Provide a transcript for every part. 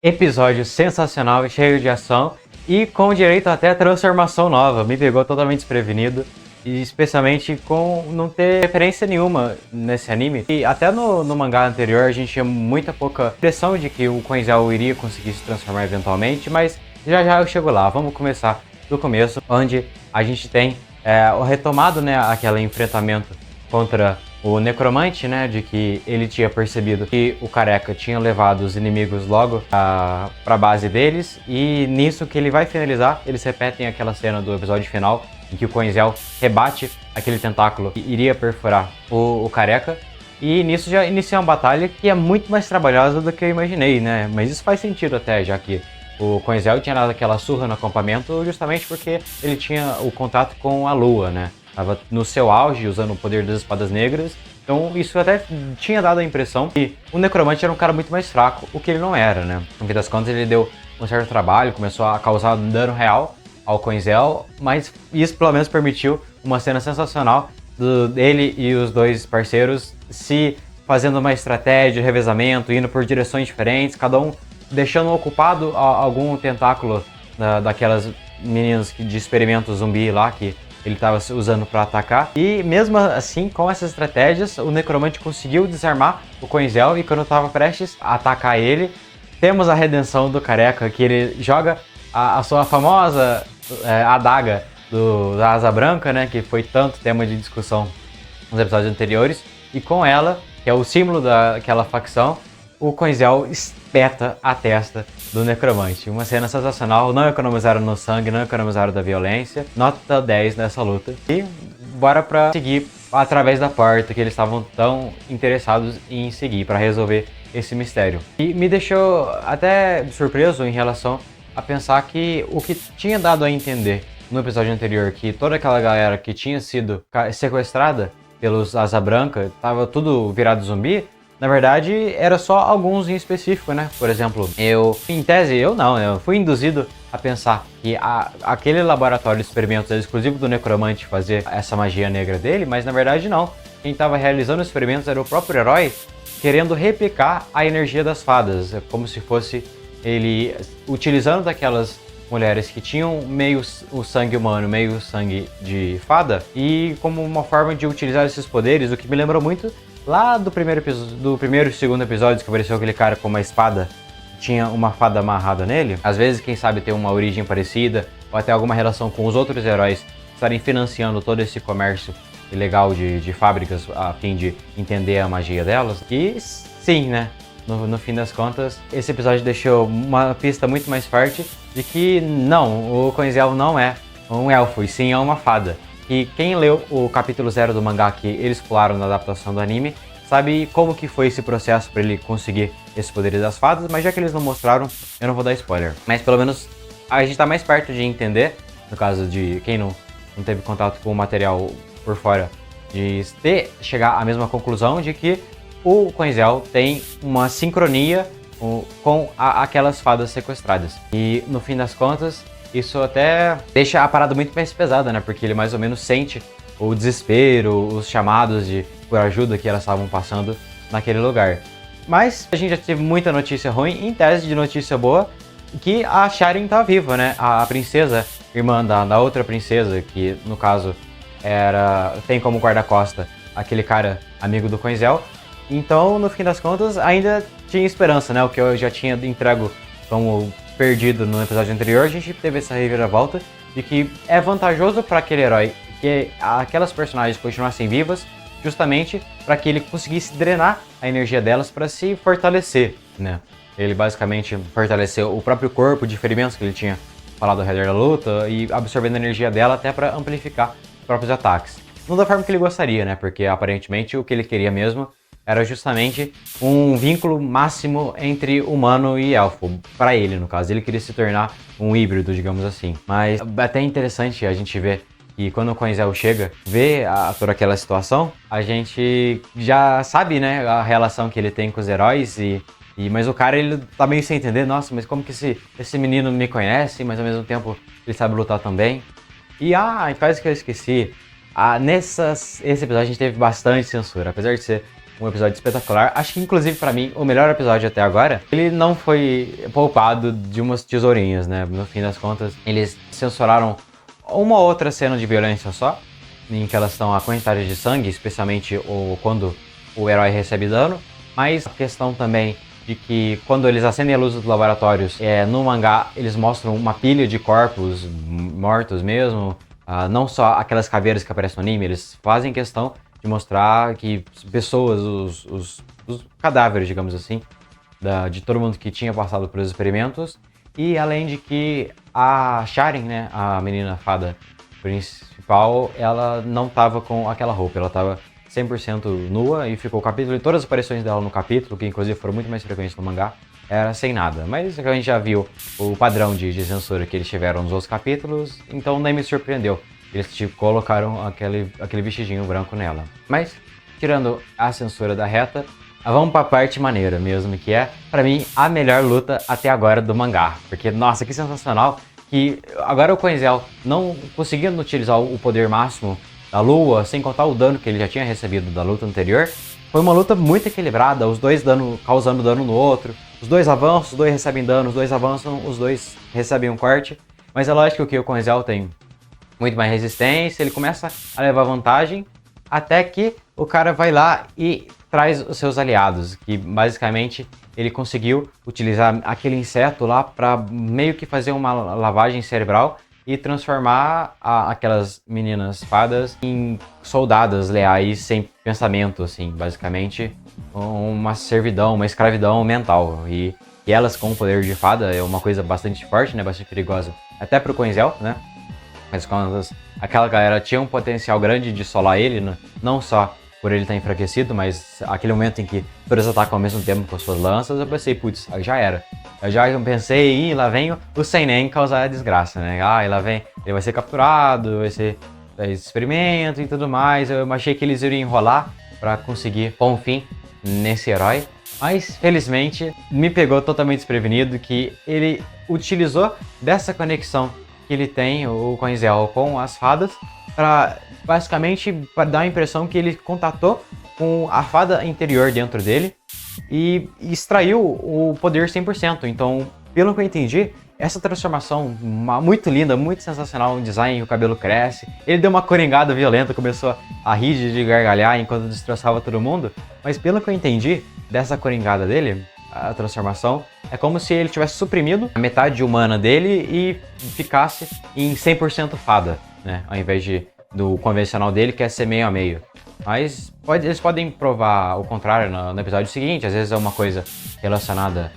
Episódio sensacional e cheio de ação e com direito até a transformação nova. Me pegou totalmente desprevenido, e especialmente com não ter referência nenhuma nesse anime. E até no mangá anterior a gente tinha muita pouca impressão de que o Quenzel iria conseguir se transformar eventualmente, mas já já eu chego lá. Vamos começar do começo, onde a gente tem o retomado, né, aquele enfrentamento contra o necromante, né, de que ele tinha percebido que o careca tinha levado os inimigos logo pra base deles, e nisso que ele vai finalizar, eles repetem aquela cena do episódio final, em que o Quenzel rebate aquele tentáculo que iria perfurar o careca, e nisso já inicia uma batalha que é muito mais trabalhosa do que eu imaginei, né, mas isso faz sentido até, já que o Quenzel tinha dado aquela surra no acampamento justamente porque ele tinha o contato com a lua, né. Tava no seu auge, usando o poder das espadas negras. Então isso até tinha dado a impressão que o necromante era um cara muito mais fraco, o que ele não era, né? No fim das contas ele deu um certo trabalho, começou a causar dano real ao Quenzel, mas isso pelo menos permitiu uma cena sensacional dele e os dois parceiros se fazendo uma estratégia de revezamento, indo por direções diferentes, cada um deixando ocupado algum tentáculo daquelas meninas de experimento zumbi lá que ele estava usando para atacar. E mesmo assim, com essas estratégias, o necromante conseguiu desarmar o Quenzel, e quando estava prestes a atacar ele, temos a redenção do careca, que ele joga a sua famosa adaga da Asa Branca, né, que foi tanto tema de discussão nos episódios anteriores, e com ela, que é o símbolo daquela facção, o Quenzel espeta a testa do necromante. Uma cena sensacional, não economizaram no sangue, não economizaram da violência. Nota 10 nessa luta. E bora pra seguir através da porta que eles estavam tão interessados em seguir para resolver esse mistério. E me deixou até surpreso em relação a pensar que o que tinha dado a entender no episódio anterior, que toda aquela galera que tinha sido sequestrada pelos Asa Branca tava tudo virado zumbi, na verdade, era só alguns em específico, né? Por exemplo, em tese, eu fui induzido a pensar que aquele laboratório de experimentos era exclusivo do necromante fazer essa magia negra dele, mas na verdade não. Quem estava realizando os experimentos era o próprio herói, querendo replicar a energia das fadas, como se fosse ele utilizando daquelas mulheres que tinham meio o sangue humano, meio o sangue de fada, e como uma forma de utilizar esses poderes, o que me lembrou muito lá do primeiro e segundo episódio, que apareceu aquele cara com uma espada, tinha uma fada amarrada nele. Às vezes, quem sabe, tem uma origem parecida, ou até alguma relação com os outros heróis estarem financiando todo esse comércio ilegal de fábricas a fim de entender a magia delas. E sim, né? No fim das contas, esse episódio deixou uma pista muito mais forte de que não, o Quenzel não é um elfo, e sim é uma fada. E quem leu o capítulo 0 do mangá que eles pularam na adaptação do anime, sabe como que foi esse processo para ele conseguir esses poderes das fadas, mas já que eles não mostraram, eu não vou dar spoiler. Mas pelo menos a gente tá mais perto de entender, no caso de quem não teve contato com o material por fora, de chegar à mesma conclusão de que o Quenzel tem uma sincronia com aquelas fadas sequestradas. E no fim das contas, isso até deixa a parada muito mais pesada, né? Porque ele mais ou menos sente o desespero, os chamados por ajuda que elas estavam passando naquele lugar. Mas a gente já teve muita notícia ruim, em tese de notícia boa, que a Sharen tá viva, né? A princesa, irmã da outra princesa, que no caso tem como guarda-costa aquele cara amigo do Quenzel. Então, no fim das contas, ainda tinha esperança, né? O que eu já tinha entrego como perdido no episódio anterior, a gente teve essa reviravolta de que é vantajoso para aquele herói que aquelas personagens continuassem vivas, justamente para que ele conseguisse drenar a energia delas para se fortalecer, né? Ele basicamente fortaleceu o próprio corpo de ferimentos que ele tinha falado ao redor da luta e absorvendo a energia dela até para amplificar os próprios ataques. Não da forma que ele gostaria, né? Porque aparentemente o que ele queria mesmo era justamente um vínculo máximo entre humano e elfo, para ele no caso. Ele queria se tornar um híbrido, digamos assim. Mas é até interessante a gente ver que quando o Quenzel chega, vê toda aquela situação, a gente já sabe, né, a relação que ele tem com os heróis, mas o cara, ele tá meio sem entender, nossa, mas como que esse menino me conhece, mas ao mesmo tempo ele sabe lutar também. E quase que eu esqueci, esse episódio a gente teve bastante censura, apesar de ser um episódio espetacular. Acho que, inclusive, pra mim, o melhor episódio até agora. Ele não foi poupado de umas tesourinhas, né? No fim das contas, eles censuraram uma outra cena de violência só, em que elas estão a quantidade de sangue, especialmente quando o herói recebe dano. Mas a questão também de que quando eles acendem a luz dos laboratórios, no mangá eles mostram uma pilha de corpos mortos mesmo. Não só aquelas caveiras que aparecem no anime, eles fazem questão de mostrar que pessoas, os cadáveres, digamos assim, de todo mundo que tinha passado pelos experimentos. E além de que a Sharon, né, a menina fada principal, ela não tava com aquela roupa, ela tava 100% nua e ficou o capítulo, e todas as aparições dela no capítulo, que inclusive foram muito mais frequentes no mangá, era sem nada. Mas a gente já viu o padrão de censura que eles tiveram nos outros capítulos, então nem me surpreendeu. Eles colocaram aquele vestidinho branco nela. Mas, tirando a censura da reta, vamos pra parte maneira mesmo, que é, pra mim, a melhor luta até agora do mangá. Porque, nossa, que sensacional que agora o Quenzel, não conseguindo utilizar o poder máximo da Lua, sem contar o dano que ele já tinha recebido da luta anterior, foi uma luta muito equilibrada, os dois causando dano no outro, os dois avançam, os dois recebem dano, os dois avançam, os dois recebem um corte. Mas é lógico que o Quenzel tem muito mais resistência, ele começa a levar vantagem, até que o cara vai lá e traz os seus aliados, que basicamente ele conseguiu utilizar aquele inseto lá para meio que fazer uma lavagem cerebral e transformar aquelas meninas fadas em soldadas leais sem pensamento, assim, basicamente uma servidão, uma escravidão mental. E elas com o poder de fada é uma coisa bastante forte, né, bastante perigosa, até pro Quenzel, né? Mas quando aquela galera tinha um potencial grande de solar ele, não só por ele estar enfraquecido, mas aquele momento em que todos atacam ao mesmo tempo com suas lanças, eu pensei, putz, já era. Eu já pensei, lá vem o Seinen causar a desgraça, né? E lá vem, ele vai ser capturado, vai ser experimento e tudo mais. Eu achei que eles iriam enrolar pra conseguir pôr um fim nesse herói. Mas, felizmente, me pegou totalmente desprevenido que ele utilizou dessa conexão que ele tem, o Quenzel, com as fadas, para basicamente dar a impressão que ele contatou com a fada interior dentro dele e extraiu o poder 100%. Então, pelo que eu entendi, essa transformação muito linda, muito sensacional, o design, o cabelo cresce, ele deu uma coringada violenta, começou a rir de gargalhar enquanto destroçava todo mundo, mas pelo que eu entendi dessa coringada dele, a transformação, é como se ele tivesse suprimido a metade humana dele e ficasse em 100% fada, né? Ao invés do convencional dele, que é ser meio a meio. Mas eles podem provar o contrário no episódio seguinte, às vezes é uma coisa relacionada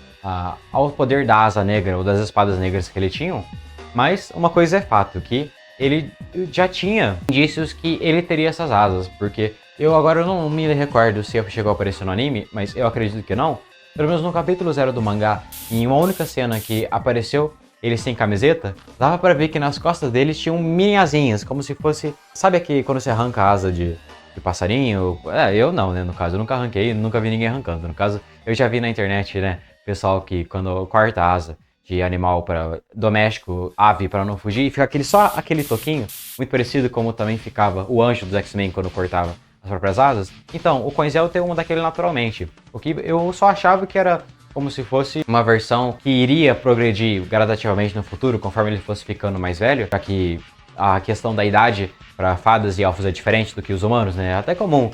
ao poder da asa negra ou das espadas negras que ele tinha. Mas uma coisa é fato, que ele já tinha indícios que ele teria essas asas, porque eu agora não me recordo se chegou a aparecer no anime, mas eu acredito que não. Pelo menos no capítulo 0 do mangá, em uma única cena que apareceu ele sem camiseta, dava pra ver que nas costas deles tinham mini asinhas, como se fosse... Sabe aqui quando você arranca a asa de passarinho? Eu não, né, no caso, eu nunca arranquei, nunca vi ninguém arrancando. No caso, eu já vi na internet, né, pessoal que quando corta a asa de animal doméstico, ave, para não fugir, e fica só aquele toquinho, muito parecido como também ficava o anjo dos X-Men quando cortava as próprias asas. Então, o Quenzel tem um daquele naturalmente. O que eu só achava que era como se fosse uma versão que iria progredir gradativamente no futuro, conforme ele fosse ficando mais velho, já que a questão da idade para fadas e elfos é diferente do que os humanos, né? Até como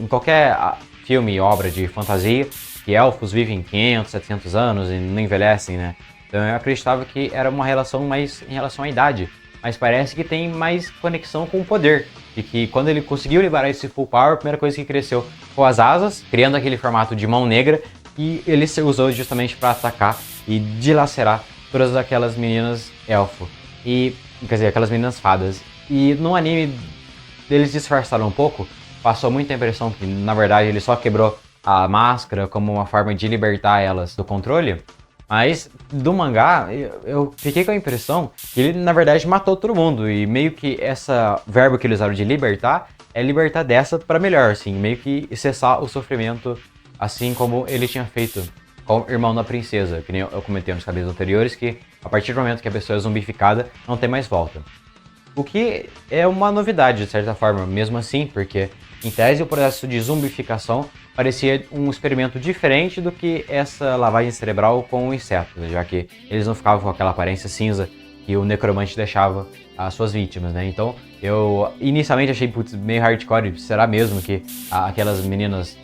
em qualquer filme e obra de fantasia, que elfos vivem 500, 700 anos e não envelhecem, né? Então eu acreditava que era uma relação mais em relação à idade, mas parece que tem mais conexão com o poder. E que quando ele conseguiu liberar esse full power, a primeira coisa que cresceu foi as asas, criando aquele formato de mão negra, e ele se usou justamente para atacar e dilacerar todas aquelas meninas elfo. Quer dizer, aquelas meninas fadas. E no anime eles disfarçaram um pouco, passou muita impressão que na verdade ele só quebrou a máscara como uma forma de libertar elas do controle. Mas do mangá, eu fiquei com a impressão que ele, na verdade, matou todo mundo. E meio que essa verbo que eles usaram de libertar, é libertar dessa para melhor, assim. Meio que cessar o sofrimento, assim como ele tinha feito com o irmão da princesa. Que nem eu comentei nos capítulos anteriores, que a partir do momento que a pessoa é zumbificada, não tem mais volta. O que é uma novidade, de certa forma, mesmo assim, porque em tese o processo de zumbificação parecia um experimento diferente do que essa lavagem cerebral com o inseto, já que eles não ficavam com aquela aparência cinza que o necromante deixava às suas vítimas, né? Então eu inicialmente achei putz, meio hardcore, será mesmo que aquelas meninas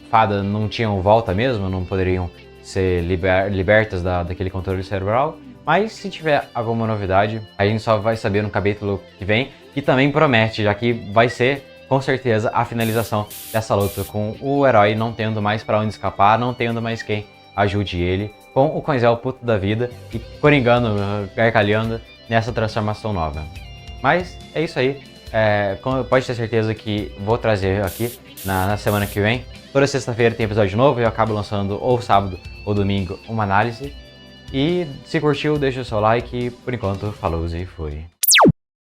fadas não tinham volta mesmo, não poderiam ser libertas daquele controle cerebral? Mas se tiver alguma novidade, a gente só vai saber no capítulo que vem, que também promete, já que vai ser com certeza a finalização dessa luta, com o herói não tendo mais pra onde escapar, não tendo mais quem ajude ele, com o Coinzel puto da vida e coringando, gargalhando nessa transformação nova. Mas é isso aí, pode ter certeza que vou trazer aqui na semana que vem. Toda sexta-feira tem episódio novo, eu acabo lançando ou sábado ou domingo uma análise. E se curtiu, deixa o seu like. Por enquanto, falou e fui.